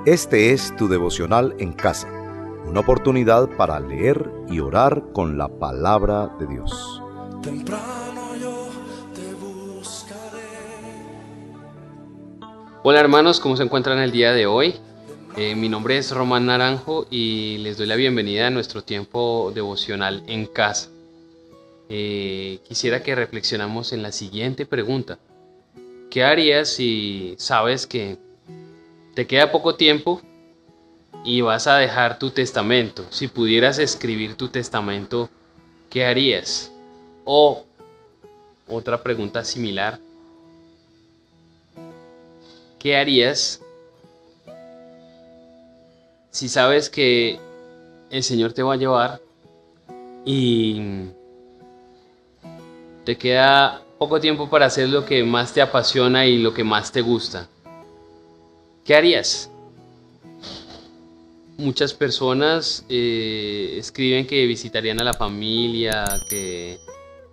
Este es tu devocional en casa, una oportunidad para leer y orar con la palabra de Dios. Temprano yo te buscaré. Hola hermanos, ¿cómo se encuentran el día de hoy? Mi nombre es Román Naranjo y les doy la bienvenida a nuestro tiempo devocional en casa. Quisiera que reflexionamos en la siguiente pregunta. ¿Qué harías si sabes que te queda poco tiempo y vas a dejar tu testamento? Si pudieras escribir tu testamento, ¿qué harías? O otra pregunta similar. ¿Qué harías si sabes que el Señor te va a llevar y te queda poco tiempo para hacer lo que más te apasiona y lo que más te gusta? ¿Qué harías? Muchas personas escriben que visitarían a la familia, que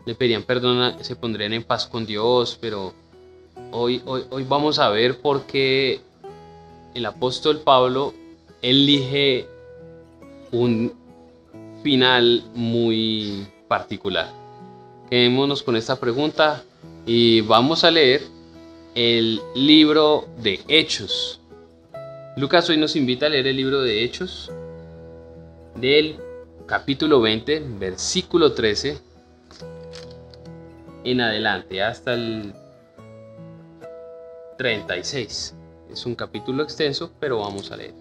le pedirían perdón, se pondrían en paz con Dios, pero hoy vamos a ver por qué el apóstol Pablo elige un final muy particular. Quedémonos con esta pregunta y vamos a leer el libro de Hechos. Lucas hoy nos invita a leer el libro de Hechos del capítulo 20, versículo 13 en adelante hasta el 36. Es un capítulo extenso, pero vamos a leer.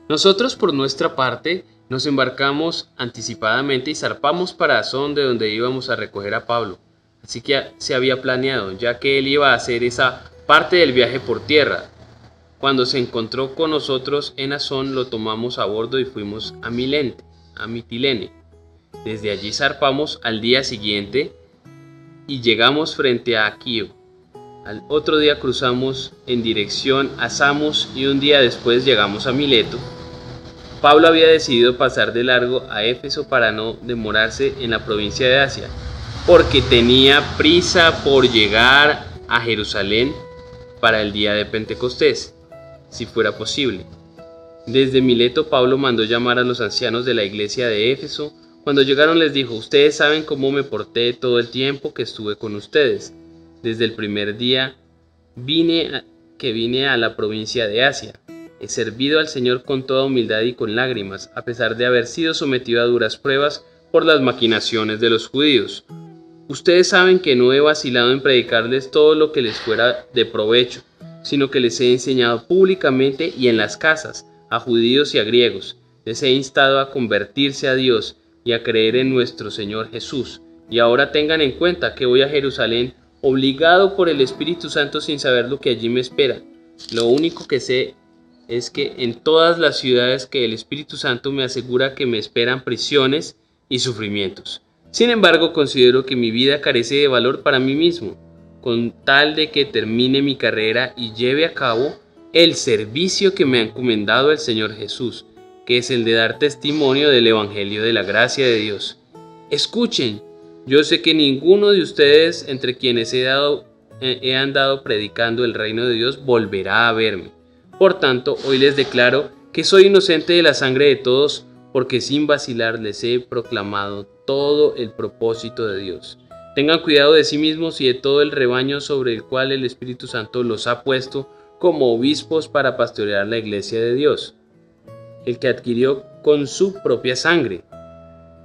Nosotros por nuestra parte nos embarcamos anticipadamente y zarpamos para Asón, de donde íbamos a recoger a Pablo. Así que se había planeado, ya que él iba a hacer esa parte del viaje por tierra. Cuando se encontró con nosotros en Asón, lo tomamos a bordo y fuimos a Mitilene. Desde allí zarpamos al día siguiente y llegamos frente a Quío. Al otro día cruzamos en dirección a Samos y un día después llegamos a Mileto. Pablo había decidido pasar de largo a Éfeso para no demorarse en la provincia de Asia, porque tenía prisa por llegar a Jerusalén para el día de Pentecostés, si fuera posible. Desde Mileto Pablo mandó llamar a los ancianos de la iglesia de Éfeso. Cuando llegaron les dijo: ustedes saben cómo me porté todo el tiempo que estuve con ustedes. Desde el primer día que vine a la provincia de Asia. He servido al Señor con toda humildad y con lágrimas, a pesar de haber sido sometido a duras pruebas por las maquinaciones de los judíos. Ustedes saben que no he vacilado en predicarles todo lo que les fuera de provecho, sino que les he enseñado públicamente y en las casas, a judíos y a griegos. Les he instado a convertirse a Dios y a creer en nuestro Señor Jesús. Y ahora tengan en cuenta que voy a Jerusalén obligado por el Espíritu Santo sin saber lo que allí me espera. Lo único que sé es que en todas las ciudades que el Espíritu Santo me asegura que me esperan prisiones y sufrimientos. Sin embargo, considero que mi vida carece de valor para mí mismo, con tal de que termine mi carrera y lleve a cabo el servicio que me ha encomendado el Señor Jesús, que es el de dar testimonio del Evangelio de la gracia de Dios. Escuchen, yo sé que ninguno de ustedes entre quienes he andado predicando el reino de Dios volverá a verme. Por tanto, hoy les declaro que soy inocente de la sangre de todos, porque sin vacilar les he proclamado todo el propósito de Dios. Tengan cuidado de sí mismos y de todo el rebaño sobre el cual el Espíritu Santo los ha puesto como obispos para pastorear la iglesia de Dios, el que adquirió con su propia sangre.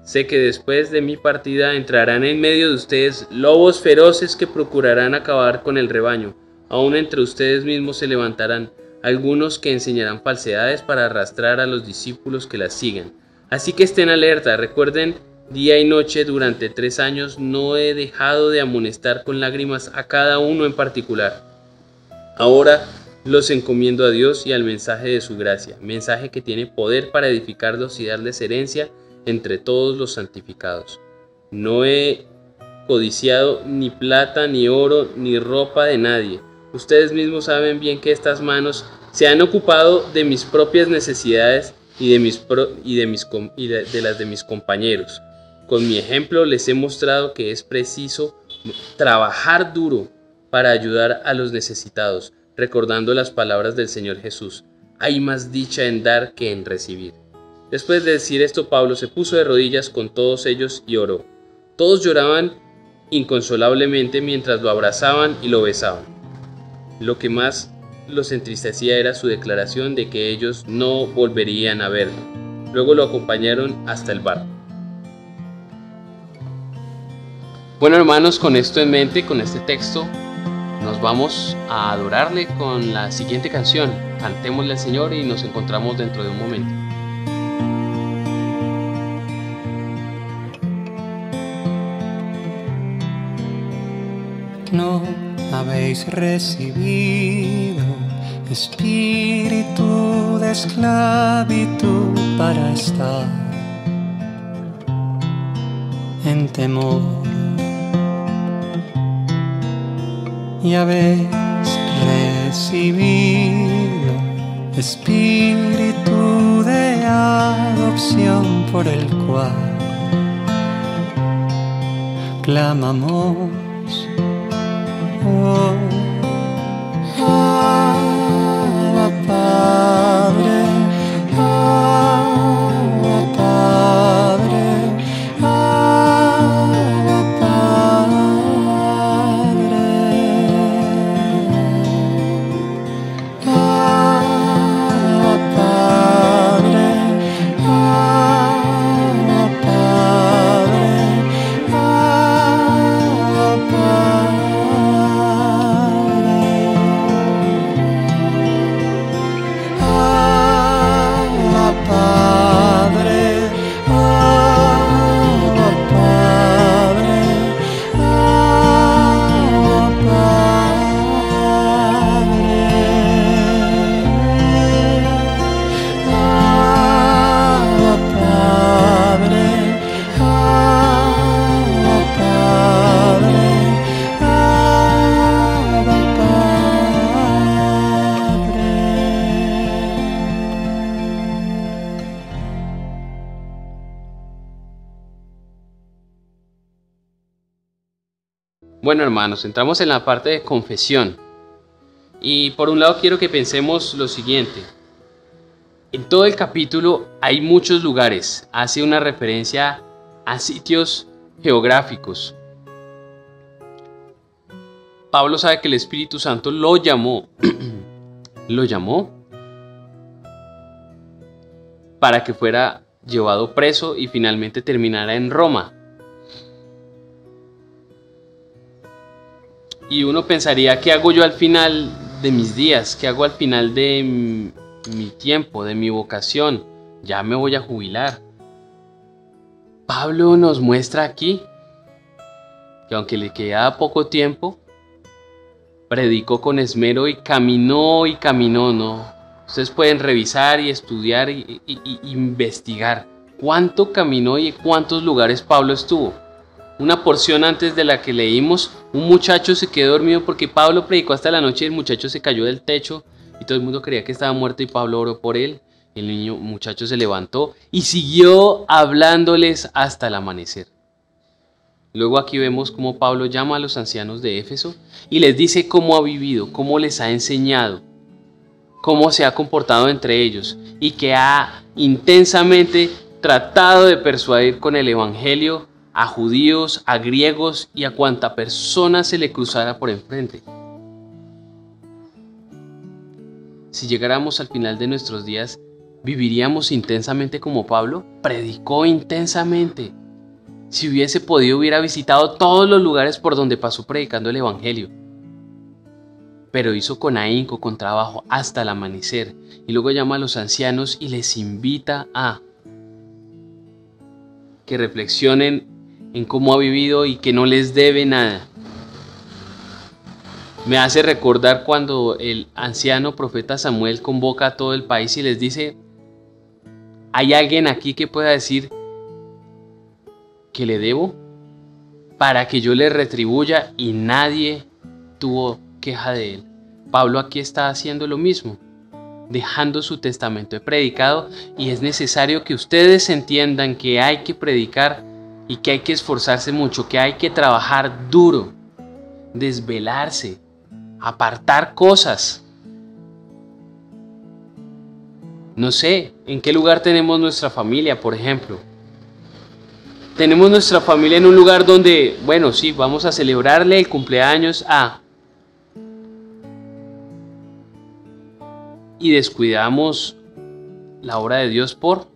Sé que después de mi partida entrarán en medio de ustedes lobos feroces que procurarán acabar con el rebaño. Aún entre ustedes mismos se levantarán algunos que enseñarán falsedades para arrastrar a los discípulos que las sigan. Así que estén alerta, recuerden, día y noche durante 3 años no he dejado de amonestar con lágrimas a cada uno en particular. Ahora los encomiendo a Dios y al mensaje de su gracia, mensaje que tiene poder para edificarlos y darles herencia entre todos los santificados. No he codiciado ni plata, ni oro, ni ropa de nadie. Ustedes mismos saben bien que estas manos se han ocupado de mis propias necesidades y de las de mis compañeros. Con mi ejemplo les he mostrado que es preciso trabajar duro para ayudar a los necesitados, recordando las palabras del Señor Jesús. hay más dicha en dar que en recibir. Después de decir esto, Pablo se puso de rodillas con todos ellos y oró. Todos lloraban inconsolablemente mientras lo abrazaban y lo besaban. Lo que más los entristecía era su declaración de que ellos no volverían a verlo. Luego lo acompañaron hasta el barco. Bueno, hermanos, con esto en mente, con este texto, nos vamos a adorarle con la siguiente canción. Cantémosle al Señor y nos encontramos dentro de un momento. No habéis recibido espíritu de esclavitud para estar en temor, y habéis recibido espíritu de adopción por el cual clamamos: oh, Abba Padre, Abba Padre, Abba Padre, Abba Padre, Abba Padre, Abba Padre. Bueno, hermanos, entramos en la parte de confesión. Y por un lado quiero que pensemos lo siguiente. En todo el capítulo hay muchos lugares. Hace una referencia a sitios geográficos. Pablo sabe que el Espíritu Santo lo llamó. Lo llamó para que fuera llevado preso y finalmente terminara en Roma. Y uno pensaría, ¿qué hago yo al final de mis días? ¿Qué hago al final de mi tiempo, de mi vocación? Ya me voy a jubilar. Pablo nos muestra aquí que aunque le quedaba poco tiempo, predicó con esmero y caminó, ¿no? Ustedes pueden revisar y estudiar y investigar cuánto caminó y en cuántos lugares Pablo estuvo. Una porción antes de la que leímos, un muchacho se quedó dormido porque Pablo predicó hasta la noche y el muchacho se cayó del techo y todo el mundo creía que estaba muerto y Pablo oró por él. El muchacho se levantó y siguió hablándoles hasta el amanecer. Luego aquí vemos cómo Pablo llama a los ancianos de Éfeso y les dice cómo ha vivido, cómo les ha enseñado, cómo se ha comportado entre ellos y que ha intensamente tratado de persuadir con el evangelio a judíos, a griegos y a cuanta persona se le cruzara por enfrente. Si llegáramos al final de nuestros días, ¿viviríamos intensamente como Pablo? Predicó intensamente. Si hubiese podido, hubiera visitado todos los lugares por donde pasó predicando el evangelio. Pero hizo con ahínco, con trabajo, hasta el amanecer. Y luego llama a los ancianos y les invita a que reflexionen en cómo ha vivido y que no les debe nada. Me hace recordar cuando el anciano profeta Samuel convoca a todo el país y les dice: ¿hay alguien aquí que pueda decir que le debo para que yo le retribuya? Y nadie tuvo queja de él. Pablo aquí está haciendo lo mismo, dejando su testamento. He predicado y es necesario que ustedes entiendan que hay que predicar y que hay que esforzarse mucho, que hay que trabajar duro, desvelarse, apartar cosas. No sé, ¿en qué lugar tenemos nuestra familia, por ejemplo? Tenemos nuestra familia en un lugar donde, bueno, sí, vamos a celebrarle el cumpleaños a... Y descuidamos la obra de Dios por...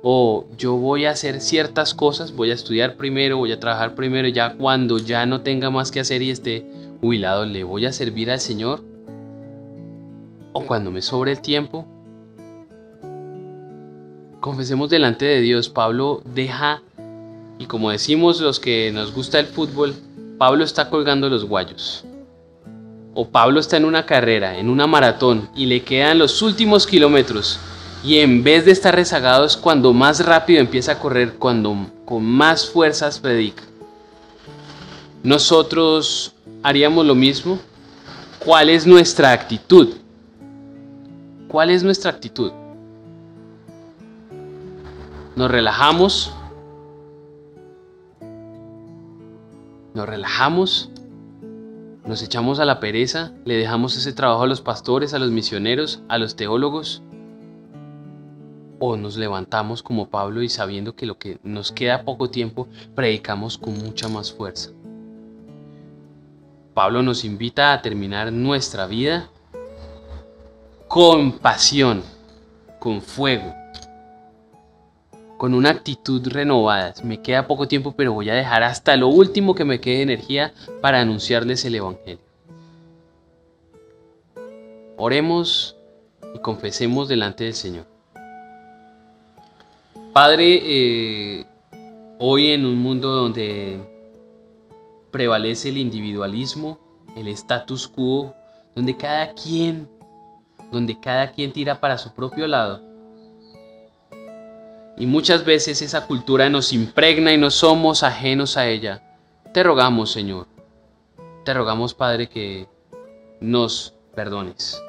O yo voy a hacer ciertas cosas, voy a estudiar primero, voy a trabajar primero, ya cuando ya no tenga más que hacer y esté jubilado, le voy a servir al Señor. O cuando me sobre el tiempo. Confesemos delante de Dios. Pablo deja, y como decimos los que nos gusta el fútbol, Pablo está colgando los guayos. O Pablo está en una carrera, en una maratón, y le quedan los últimos kilómetros. Y en vez de estar rezagado es cuando más rápido empieza a correr, cuando con más fuerzas predica. ¿Nosotros haríamos lo mismo? ¿Cuál es nuestra actitud? ¿Cuál es nuestra actitud? ¿Nos relajamos? ¿Nos relajamos? ¿Nos echamos a la pereza? ¿Le dejamos ese trabajo a los pastores, a los misioneros, a los teólogos? ¿O nos levantamos como Pablo y sabiendo que lo que nos queda poco tiempo, predicamos con mucha más fuerza? Pablo nos invita a terminar nuestra vida con pasión, con fuego, con una actitud renovada. Me queda poco tiempo, pero voy a dejar hasta lo último que me quede de energía para anunciarles el Evangelio. Oremos y confesemos delante del Señor. Padre, hoy en un mundo donde prevalece el individualismo, el status quo, donde cada quien tira para su propio lado, y muchas veces esa cultura nos impregna y no somos ajenos a ella, te rogamos, Señor, te rogamos, Padre, que nos perdones.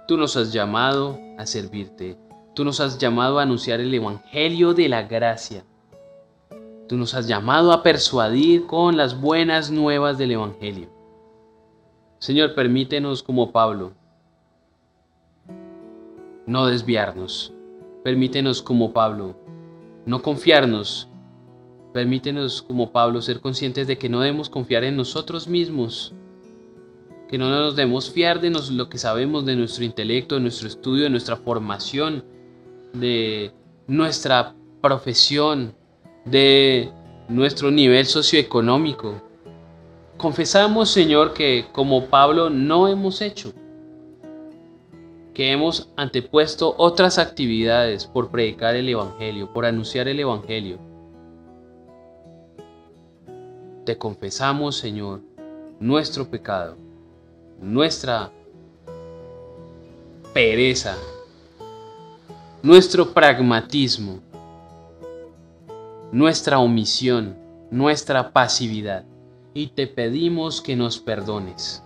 Tú nos has llamado a servirte. Tú nos has llamado a anunciar el Evangelio de la gracia. Tú nos has llamado a persuadir con las buenas nuevas del Evangelio. Señor, permítenos como Pablo no desviarnos. Permítenos como Pablo no confiarnos. Permítenos como Pablo ser conscientes de que no debemos confiar en nosotros mismos. Que no nos debemos fiar de lo que sabemos, de nuestro intelecto, de nuestro estudio, de nuestra formación, de nuestra profesión, de nuestro nivel socioeconómico. Confesamos, Señor, que como Pablo no hemos hecho, que hemos antepuesto otras actividades por predicar el Evangelio, por anunciar el Evangelio. Te confesamos, Señor, nuestro pecado, nuestra pereza, nuestro pragmatismo, nuestra omisión, nuestra pasividad, y te pedimos que nos perdones,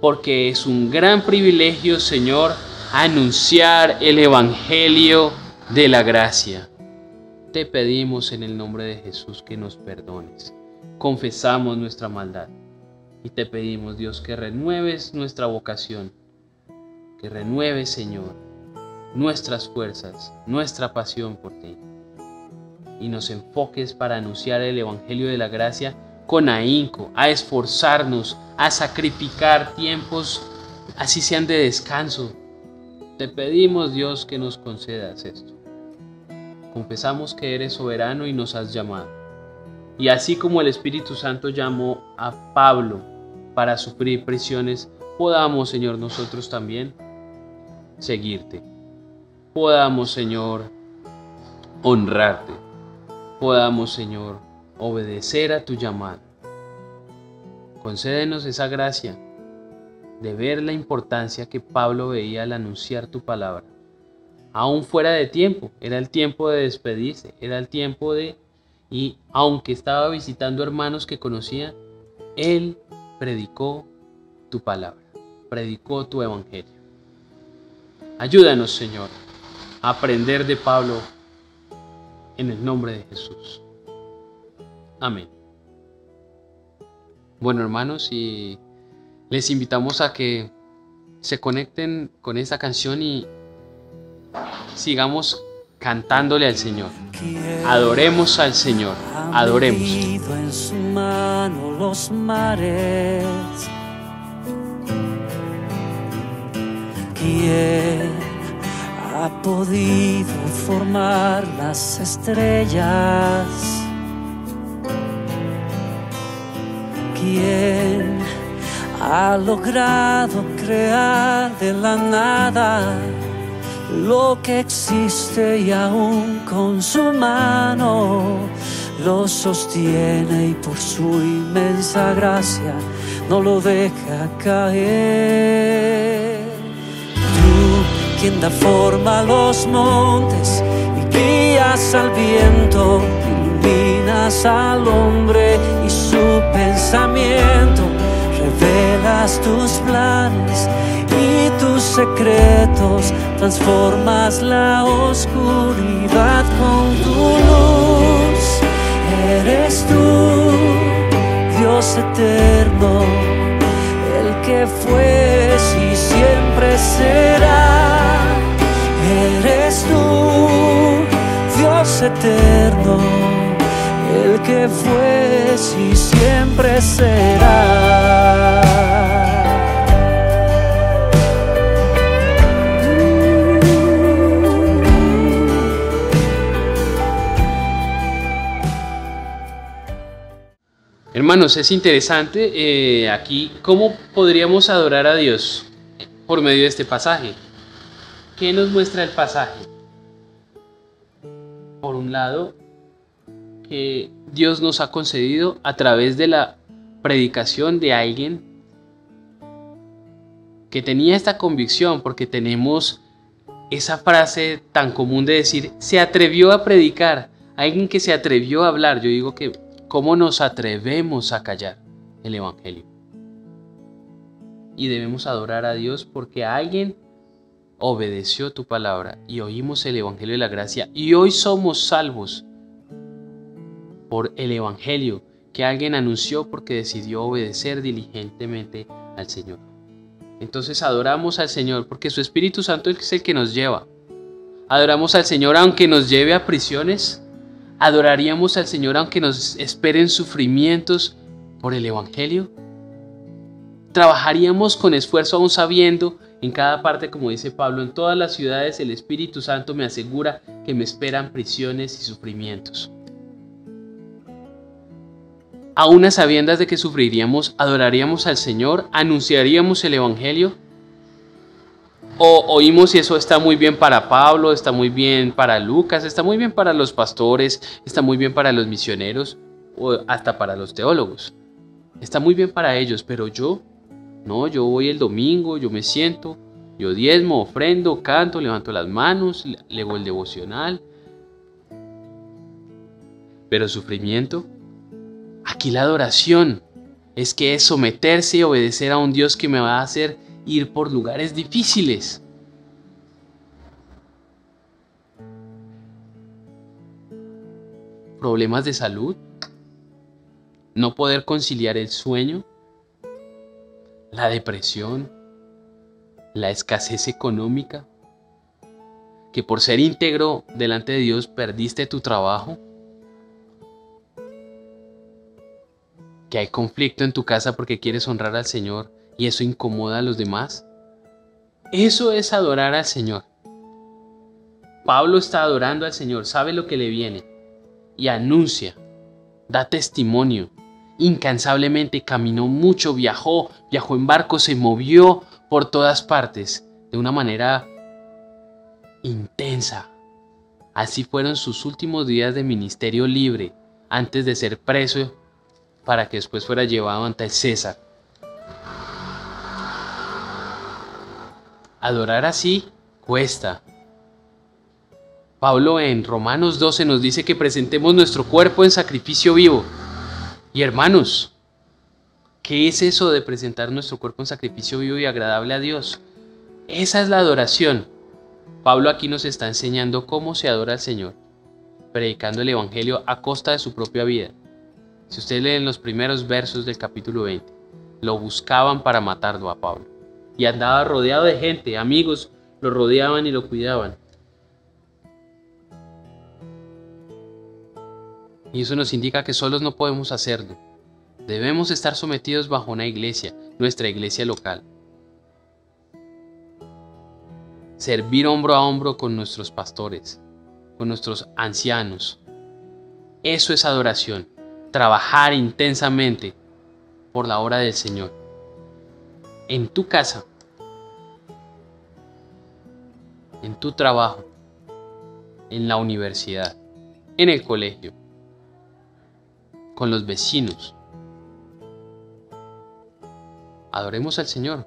porque es un gran privilegio, Señor, anunciar el Evangelio de la gracia. Te pedimos en el nombre de Jesús que nos perdones. Confesamos nuestra maldad y te pedimos, Dios, que renueves nuestra vocación, que renueves, Señor, nuestras fuerzas, nuestra pasión por ti, y nos enfoques para anunciar el Evangelio de la gracia con ahínco, a esforzarnos, a sacrificar tiempos, así sean de descanso. Te pedimos, Dios, que nos concedas esto. Confesamos que eres soberano y nos has llamado. Y así como el Espíritu Santo llamó a Pablo para sufrir prisiones, podamos, Señor, nosotros también seguirte. Podamos, Señor, honrarte. Podamos, Señor, obedecer a tu llamado. Concédenos esa gracia de ver la importancia que Pablo veía al anunciar tu palabra. Aún fuera de tiempo, era el tiempo de despedirse, era el tiempo de... Y aunque estaba visitando hermanos que conocía, él predicó tu palabra, predicó tu evangelio. Ayúdanos, Señor, a aprender de Pablo en el nombre de Jesús. Amén. Bueno, hermanos, y les invitamos a que se conecten con esta canción y sigamos cantándole al Señor. Adoremos al Señor, adoremos. medido en su mano los mares. ¿Quién ha podido formar las estrellas? ¿Quién ha logrado crear de la nada lo que existe y aún con su mano lo sostiene y por su inmensa gracia no lo deja caer? Tú, quien da forma a los montes y guías al viento, iluminas al hombre y su pensamiento, revelas tus planes y tus secretos, transformas la oscuridad con tu luz. Eres tú, Dios eterno, el que fue y siempre será. Eres tú, Dios eterno, el que fue y siempre será. Hermanos, es interesante aquí cómo podríamos adorar a Dios por medio de este pasaje. ¿Qué nos muestra el pasaje? Por un lado, que Dios nos ha concedido a través de la predicación de alguien que tenía esta convicción, porque tenemos esa frase tan común de decir, se atrevió a predicar, alguien que se atrevió a hablar. Yo digo que ¿cómo nos atrevemos a callar el Evangelio? Y debemos adorar a Dios porque alguien obedeció tu palabra y oímos el Evangelio de la gracia y hoy somos salvos por el Evangelio que alguien anunció porque decidió obedecer diligentemente al Señor. Entonces adoramos al Señor porque su Espíritu Santo es el que nos lleva. Adoramos al Señor aunque nos lleve a prisiones. ¿Adoraríamos al Señor aunque nos esperen sufrimientos por el Evangelio? ¿Trabajaríamos con esfuerzo aún sabiendo en cada parte, como dice Pablo, en todas las ciudades el Espíritu Santo me asegura que me esperan prisiones y sufrimientos? Aún a sabiendas de que sufriríamos, ¿adoraríamos al Señor? ¿Anunciaríamos el Evangelio? O oímos y eso está muy bien para Pablo, está muy bien para Lucas, está muy bien para los pastores, está muy bien para los misioneros o hasta para los teólogos. Está muy bien para ellos, pero yo voy el domingo, yo me siento, yo diezmo, ofrendo, canto, levanto las manos, leo el devocional. Pero sufrimiento, aquí la adoración es que es someterse y obedecer a un Dios que me va a hacer ir por lugares difíciles. Problemas de salud, no poder conciliar el sueño, la depresión, la escasez económica, que por ser íntegro delante de Dios perdiste tu trabajo, que hay conflicto en tu casa porque quieres honrar al Señor y eso incomoda a los demás. Eso es adorar al Señor. Pablo está adorando al Señor, sabe lo que le viene y anuncia, da testimonio. Incansablemente caminó mucho, viajó en barco, se movió por todas partes de una manera intensa. Así fueron sus últimos días de ministerio libre antes de ser preso para que después fuera llevado ante César. Adorar así cuesta. Pablo en Romanos 12 nos dice que presentemos nuestro cuerpo en sacrificio vivo. Y hermanos, ¿qué es eso de presentar nuestro cuerpo en sacrificio vivo y agradable a Dios? Esa es la adoración. Pablo aquí nos está enseñando cómo se adora al Señor, predicando el Evangelio a costa de su propia vida. Si usted lee en los primeros versos del capítulo 20, lo buscaban para matarlo a Pablo. Y andaba rodeado de gente, amigos lo rodeaban y lo cuidaban. Y eso nos indica que solos no podemos hacerlo. Debemos estar sometidos bajo una iglesia, nuestra iglesia local. Servir hombro a hombro con nuestros pastores, con nuestros ancianos. Eso es adoración. Trabajar intensamente por la obra del Señor. En tu casa, en tu trabajo, en la universidad, en el colegio, con los vecinos. Adoremos al Señor.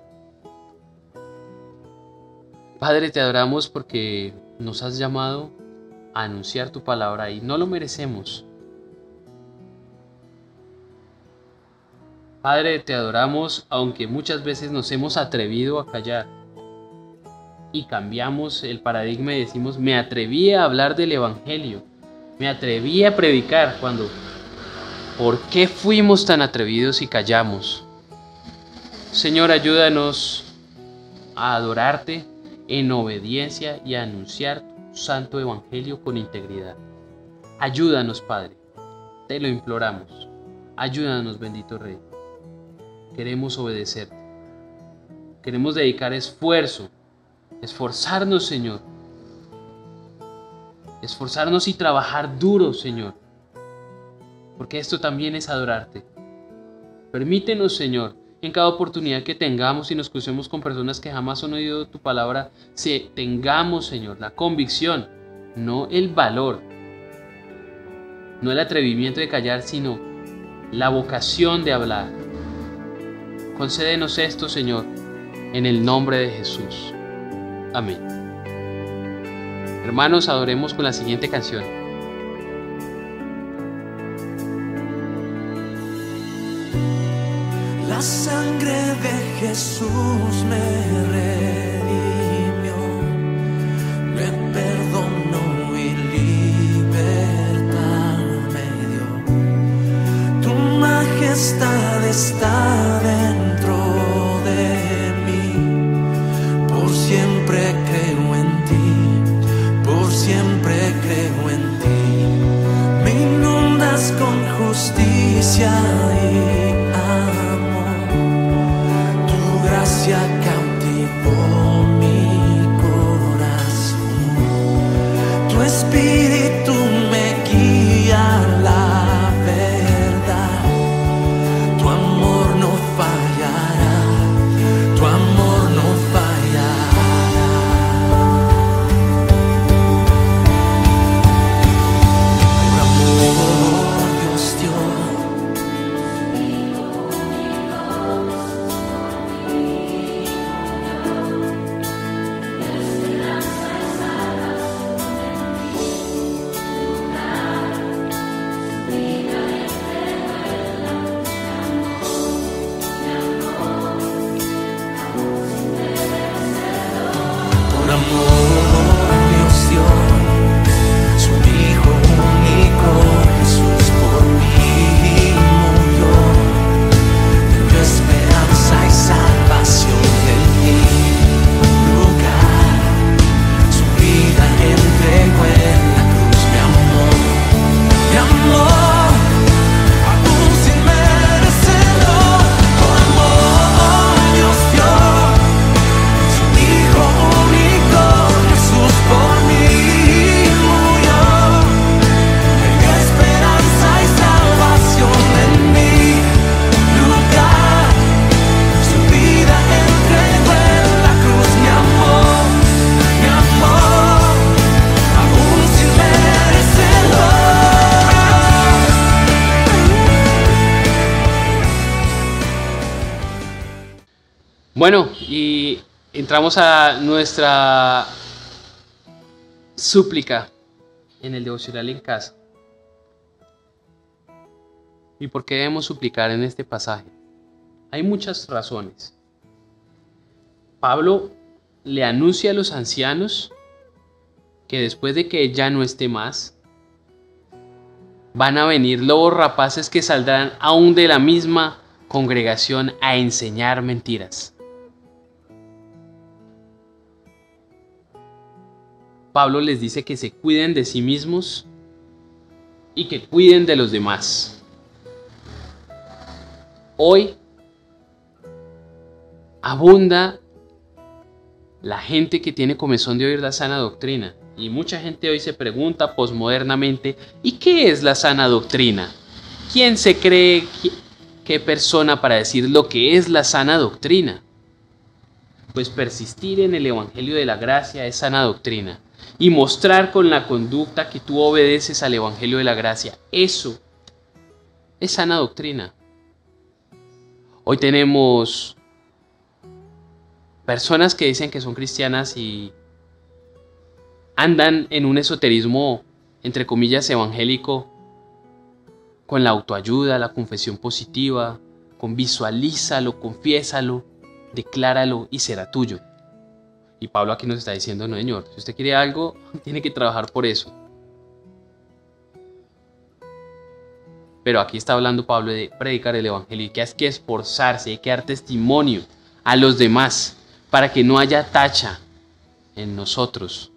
Padre, te adoramos porque nos has llamado a anunciar tu palabra y no lo merecemos. Padre, te adoramos aunque muchas veces nos hemos atrevido a callar y cambiamos el paradigma y decimos, me atreví a hablar del Evangelio, me atreví a predicar cuando, ¿por qué fuimos tan atrevidos y callamos? Señor, ayúdanos a adorarte en obediencia y a anunciar tu santo Evangelio con integridad. Ayúdanos, Padre, te lo imploramos. Ayúdanos, bendito Rey. Queremos obedecerte. Queremos dedicar esfuerzo, esforzarnos, Señor. Esforzarnos y trabajar duro, Señor. Porque esto también es adorarte. Permítenos, Señor, en cada oportunidad que tengamos y nos crucemos con personas que jamás han oído tu palabra, tengamos, Señor, la convicción, no el valor, no el atrevimiento de callar, sino la vocación de hablar. Concédenos esto, Señor, en el nombre de Jesús. Amén. Hermanos, adoremos con la siguiente canción. La sangre de Jesús me redimió, me perdonó y libertad me dio. Tu majestad está dentro de mí, por siempre creo en ti, por siempre creo en ti. Me inundas con justicia y gracia cautivó mi corazón. Tu espíritu me guía a la verdad. Tu amor no fallará. Tu amor no fallará. Por amor Dios dio. Bueno, y entramos a nuestra súplica en el devocional en casa. ¿Y por qué debemos suplicar en este pasaje? Hay muchas razones. Pablo le anuncia a los ancianos que después de que ya no esté más, van a venir lobos rapaces que saldrán aún de la misma congregación a enseñar mentiras. Pablo les dice que se cuiden de sí mismos y que cuiden de los demás. Hoy abunda la gente que tiene comezón de oír la sana doctrina. Y mucha gente hoy se pregunta posmodernamente, ¿y qué es la sana doctrina? ¿Quién se cree qué persona para decir lo que es la sana doctrina? Pues persistir en el Evangelio de la Gracia es sana doctrina. Y mostrar con la conducta que tú obedeces al Evangelio de la Gracia, eso es sana doctrina. Hoy tenemos personas que dicen que son cristianas y andan en un esoterismo, entre comillas, evangélico, con la autoayuda, la confesión positiva, con visualízalo, confiésalo, decláralo y será tuyo. Y Pablo aquí nos está diciendo, no señor, si usted quiere algo, tiene que trabajar por eso. Pero aquí está hablando Pablo de predicar el evangelio y que hay que esforzarse, hay que dar testimonio a los demás para que no haya tacha en nosotros.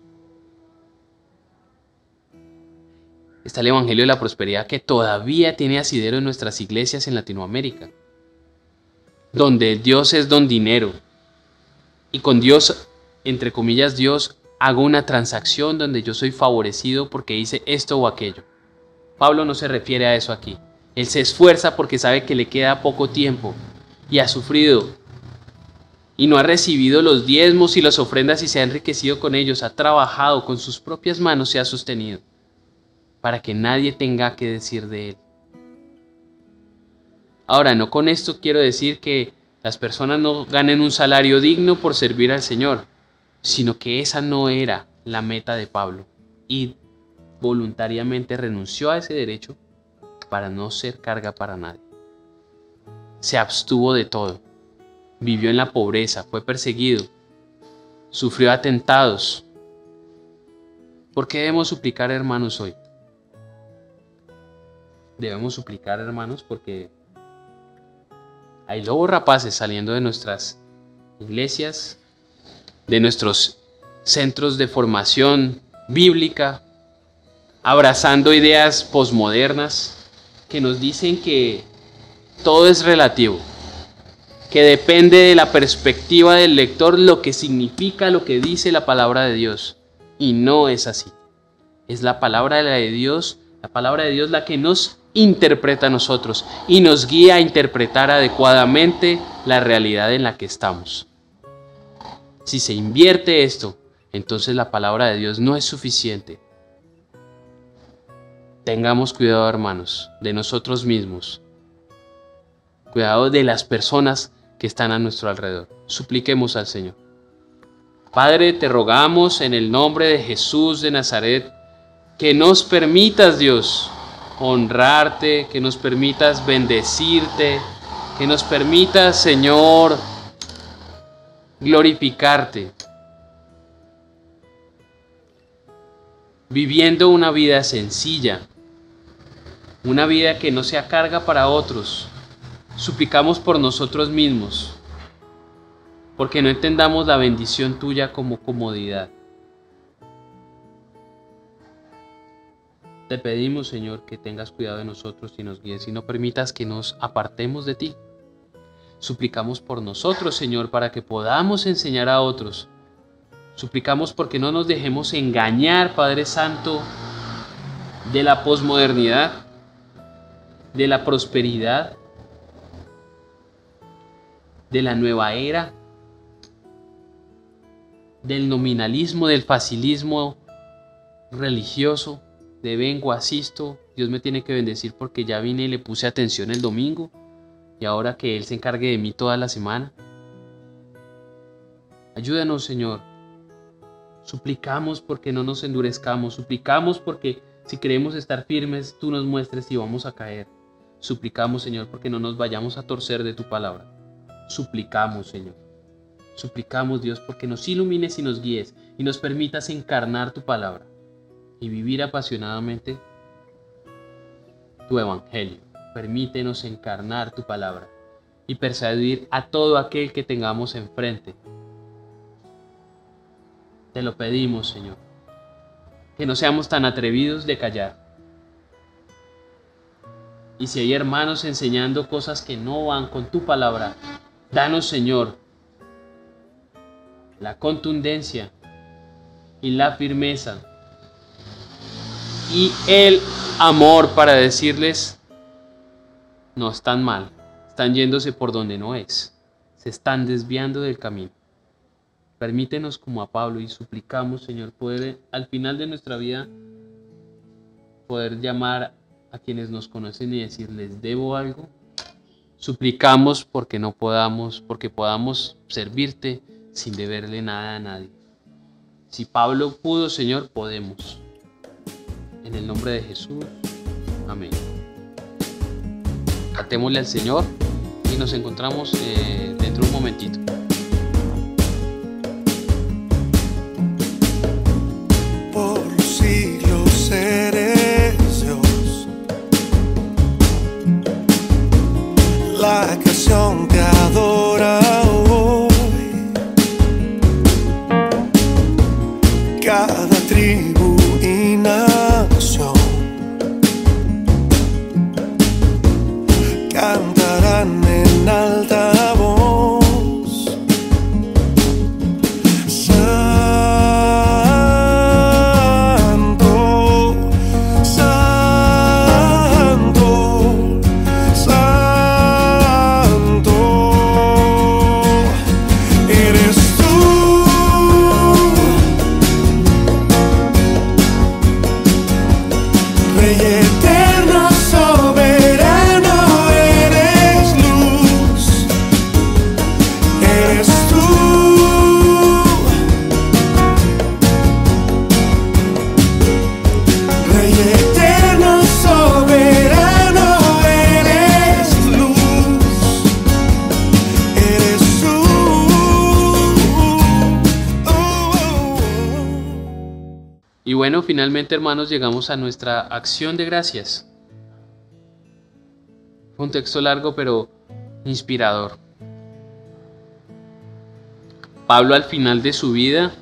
Está el evangelio de la prosperidad que todavía tiene asidero en nuestras iglesias en Latinoamérica, donde Dios es don dinero y con Dios, entre comillas, Dios, hago una transacción donde yo soy favorecido porque hice esto o aquello. Pablo no se refiere a eso aquí. Él se esfuerza porque sabe que le queda poco tiempo y ha sufrido y no ha recibido los diezmos y las ofrendas y se ha enriquecido con ellos, ha trabajado con sus propias manos, se ha sostenido para que nadie tenga que decir de él. Ahora, no con esto quiero decir que las personas no ganen un salario digno por servir al Señor, sino que esa no era la meta de Pablo y voluntariamente renunció a ese derecho para no ser carga para nadie. Se abstuvo de todo, vivió en la pobreza, fue perseguido, sufrió atentados. ¿Por qué debemos suplicar, hermanos, hoy? Debemos suplicar, hermanos, porque hay lobos rapaces saliendo de nuestras iglesias, de nuestros centros de formación bíblica, abrazando ideas posmodernas que nos dicen que todo es relativo, que depende de la perspectiva del lector lo que significa lo que dice la palabra de Dios. Y no es así. Es la palabra de Dios la que nos interpreta a nosotros y nos guía a interpretar adecuadamente la realidad en la que estamos. Si se invierte esto, entonces la palabra de Dios no es suficiente. Tengamos cuidado, hermanos, de nosotros mismos. Cuidado de las personas que están a nuestro alrededor. Supliquemos al Señor. Padre, te rogamos en el nombre de Jesús de Nazaret que nos permitas, Dios, honrarte, que nos permitas bendecirte, que nos permitas, Señor, glorificarte, viviendo una vida sencilla, una vida que no sea carga para otros. Suplicamos por nosotros mismos, porque no entendamos la bendición tuya como comodidad. Te pedimos, Señor, que tengas cuidado de nosotros y nos guíes y no permitas que nos apartemos de ti. Suplicamos por nosotros, Señor, para que podamos enseñar a otros. Suplicamos porque no nos dejemos engañar, Padre Santo, de la posmodernidad, de la prosperidad, de la nueva era, del nominalismo, del facilismo religioso, de vengo, asisto, Dios me tiene que bendecir porque ya vine y le puse atención el domingo y ahora que Él se encargue de mí toda la semana. Ayúdanos, Señor. Suplicamos porque no nos endurezcamos, suplicamos porque si queremos estar firmes, tú nos muestres si vamos a caer. Suplicamos, Señor, porque no nos vayamos a torcer de tu palabra. Suplicamos, Señor. Suplicamos, Dios, porque nos ilumines y nos guíes y nos permitas encarnar tu palabra y vivir apasionadamente tu evangelio. Permítenos encarnar tu palabra y persuadir a todo aquel que tengamos enfrente. Te lo pedimos, Señor. Que no seamos tan atrevidos de callar. Y si hay hermanos enseñando cosas que no van con tu palabra, danos, Señor, la contundencia y la firmeza y el amor para decirles: no están mal, están yéndose por donde no es, se están desviando del camino. Permítenos, como a Pablo, y suplicamos, Señor, poder al final de nuestra vida poder llamar a quienes nos conocen y decirles: debo algo. Suplicamos porque podamos servirte sin deberle nada a nadie. Si Pablo pudo, Señor, podemos. En el nombre de Jesús, amén. Cantémosle al Señor y nos encontramos dentro de un momentito. Por los siglos eres Dios, la creación te adora hoy, cada tribu y nación cantarán en alta voz: Santo, Santo, Santo, eres tú, Rey eterno, soberano, eres luz, eres tú, Rey eterno, soberano, eres luz, eres tú. Y bueno, finalmente, hermanos, llegamos a nuestra acción de gracias. Fue un texto largo pero inspirador. Pablo, al final de su vida,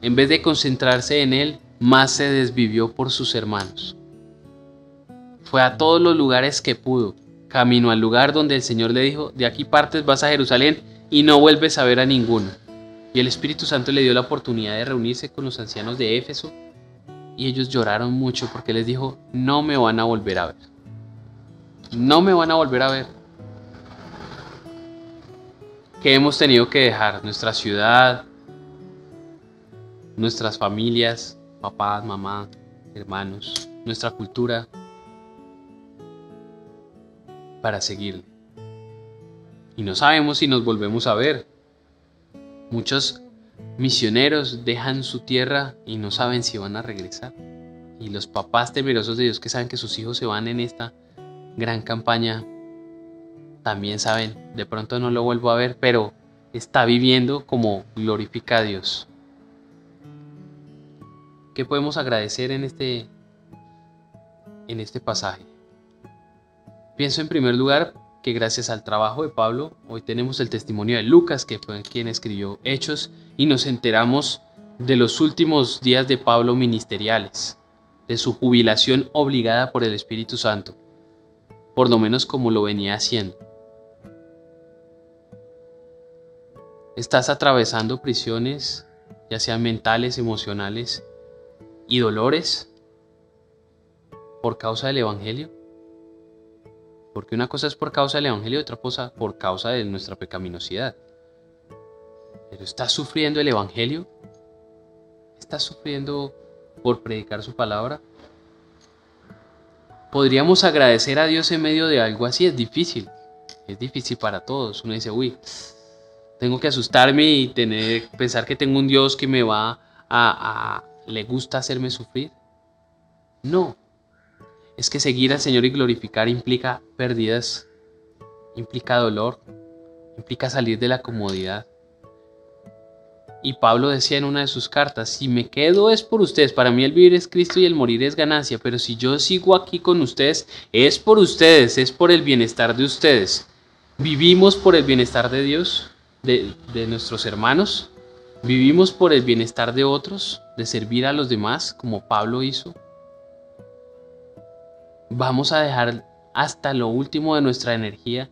en vez de concentrarse en él, más se desvivió por sus hermanos. Fue a todos los lugares que pudo, camino al lugar donde el Señor le dijo: de aquí partes, vas a Jerusalén y no vuelves a ver a ninguno. Y el Espíritu Santo le dio la oportunidad de reunirse con los ancianos de Éfeso, y ellos lloraron mucho porque les dijo: no me van a volver a ver. No me van a volver a ver. ¿Qué hemos tenido que dejar? Nuestra ciudad, nuestras familias, papás, mamá, hermanos, nuestra cultura, para seguirle. Y no sabemos si nos volvemos a ver. Muchos misioneros dejan su tierra y no saben si van a regresar. Y los papás temerosos de Dios, que saben que sus hijos se van en esta gran campaña, también saben: de pronto no lo vuelvo a ver, pero está viviendo como glorifica a Dios. ¿Qué podemos agradecer en este pasaje? Pienso en primer lugar que gracias al trabajo de Pablo, hoy tenemos el testimonio de Lucas, que fue quien escribió Hechos, y nos enteramos de los últimos días de Pablo ministeriales, de su jubilación obligada por el Espíritu Santo, por lo menos como lo venía haciendo. ¿Estás atravesando prisiones, ya sean mentales, emocionales y dolores, por causa del Evangelio? Porque una cosa es por causa del Evangelio y otra cosa por causa de nuestra pecaminosidad. ¿Pero estás sufriendo el Evangelio? ¿Estás sufriendo por predicar su palabra? ¿Podríamos agradecer a Dios en medio de algo así? Es difícil para todos. Uno dice: uy, tengo que asustarme y pensar que tengo un Dios que me le gusta hacerme sufrir. No. Es que seguir al Señor y glorificar implica pérdidas, implica dolor, implica salir de la comodidad. Y Pablo decía en una de sus cartas: si me quedo es por ustedes, para mí el vivir es Cristo y el morir es ganancia, pero si yo sigo aquí con ustedes, es por ustedes, es por el bienestar de ustedes. ¿Vivimos por el bienestar de Dios, de nuestros hermanos? ¿Vivimos por el bienestar de otros, de servir a los demás como Pablo hizo? Vamos a dejar hasta lo último de nuestra energía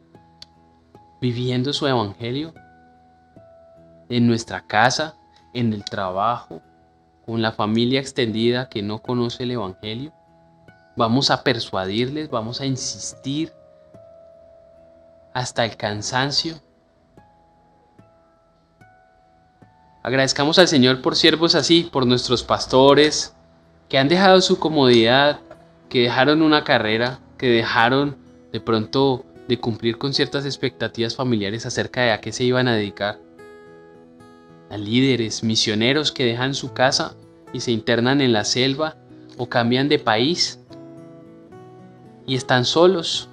viviendo su evangelio en nuestra casa, en el trabajo, con la familia extendida que no conoce el evangelio. Vamos a persuadirles, vamos a insistir hasta el cansancio. Agradezcamos al Señor por siervos así, por nuestros pastores que han dejado su comodidad, que dejaron una carrera, que dejaron de pronto de cumplir con ciertas expectativas familiares acerca de a qué se iban a dedicar. A líderes, misioneros que dejan su casa y se internan en la selva o cambian de país y están solos.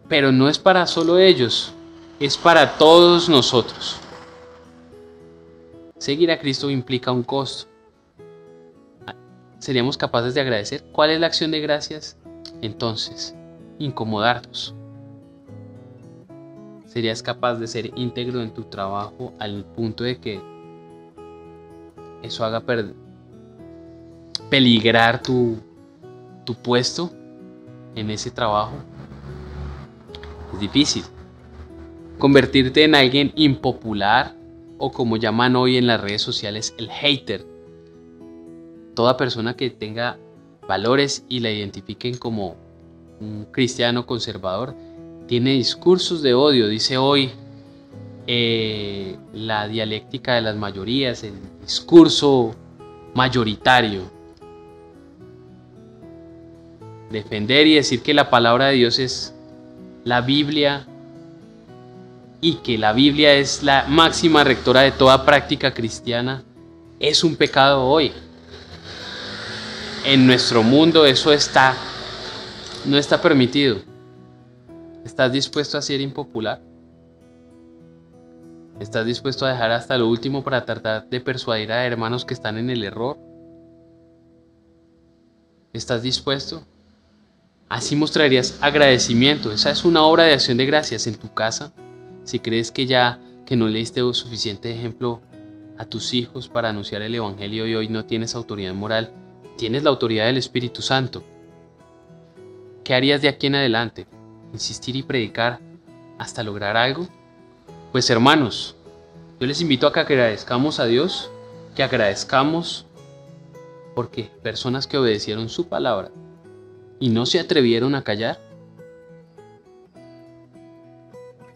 Pero no es para solo ellos, es para todos nosotros. Seguir a Cristo implica un costo. ¿Seríamos capaces de agradecer? ¿Cuál es la acción de gracias? Entonces, incomodarnos. ¿Serías capaz de ser íntegro en tu trabajo al punto de que eso haga peligrar tu puesto en ese trabajo? Es difícil. Convertirte en alguien impopular o, como llaman hoy en las redes sociales, el hater. Toda persona que tenga valores y la identifiquen como un cristiano conservador tiene discursos de odio. Dice hoy la dialéctica de las mayorías, el discurso mayoritario. Defender y decir que la palabra de Dios es la Biblia y que la Biblia es la máxima rectora de toda práctica cristiana es un pecado hoy. En nuestro mundo eso no está permitido. ¿Estás dispuesto a ser impopular? ¿Estás dispuesto a dejar hasta lo último para tratar de persuadir a hermanos que están en el error? ¿Estás dispuesto? Así mostrarías agradecimiento. Esa es una obra de acción de gracias en tu casa. Si crees que no le diste suficiente ejemplo a tus hijos para anunciar el evangelio y hoy no tienes autoridad moral, tienes la autoridad del Espíritu Santo. ¿Qué harías de aquí en adelante? ¿Insistir y predicar hasta lograr algo? Pues hermanos, yo les invito a que agradezcamos a Dios, que agradezcamos porque personas que obedecieron su palabra y no se atrevieron a callar,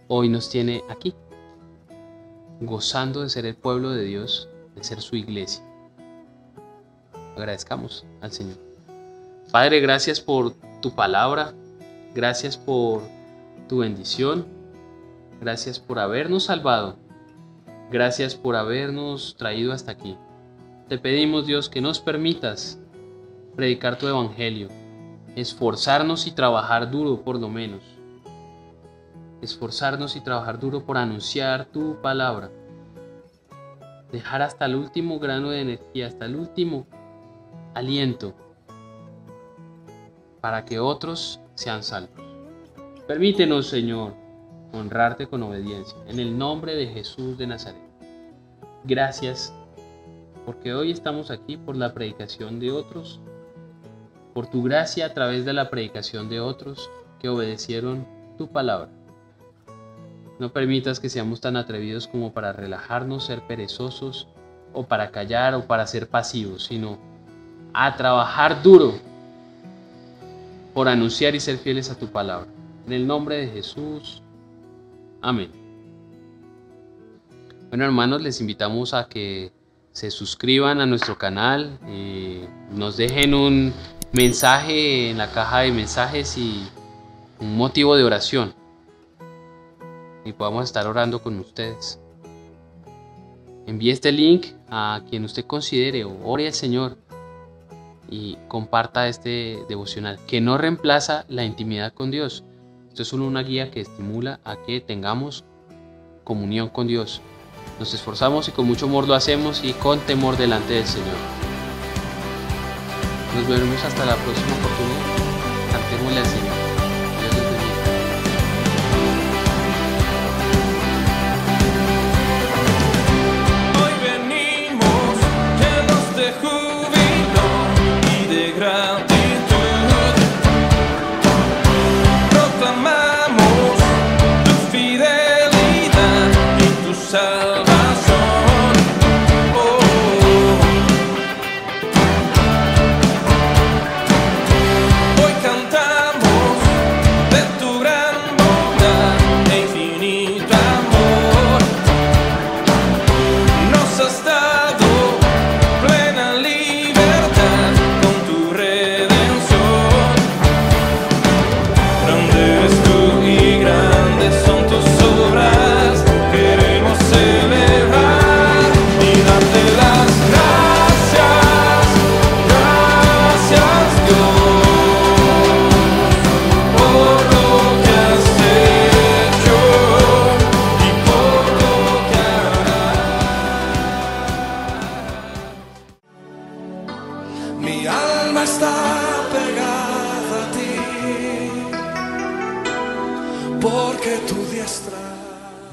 hoy nos tiene aquí, gozando de ser el pueblo de Dios, de ser su iglesia. Agradezcamos al Señor. Padre, gracias por tu palabra, gracias por tu bendición, gracias por habernos salvado, gracias por habernos traído hasta aquí. Te pedimos, Dios, que nos permitas predicar tu evangelio, esforzarnos y trabajar duro por lo menos. Esforzarnos y trabajar duro por anunciar tu palabra. Dejar hasta el último grano de energía, hasta el último aliento, para que otros sean salvos. Permítenos, Señor, honrarte con obediencia. En el nombre de Jesús de Nazaret. Gracias, porque hoy estamos aquí por la predicación de otros, por tu gracia a través de la predicación de otros que obedecieron tu palabra. No permitas que seamos tan atrevidos como para relajarnos, ser perezosos, o para callar, o para ser pasivos, sino a trabajar duro por anunciar y ser fieles a tu palabra. En el nombre de Jesús. Amén. Bueno, hermanos, les invitamos a que se suscriban a nuestro canal, nos dejen un mensaje en la caja de mensajes y un motivo de oración, y podamos estar orando con ustedes. Envíe este link a quien usted considere o ore al Señor y comparta este devocional que no reemplaza la intimidad con Dios. Esto es solo una guía que estimula a que tengamos comunión con Dios. Nos esforzamos y con mucho amor lo hacemos y con temor delante del Señor. Nos vemos hasta la próxima oportunidad. Cantémosle al Señor. Dios les bendiga. Hoy venimos llenos de júbilo y de gratitud. alma está pegada a ti, porque tu diestra.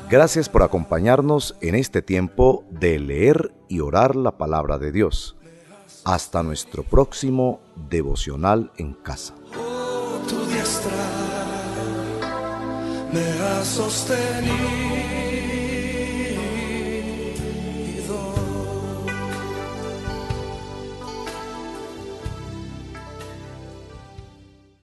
Gracias por acompañarnos en este tiempo de leer y orar la palabra de Dios. Hasta nuestro próximo devocional en casa. Tu diestra me ha sostenido.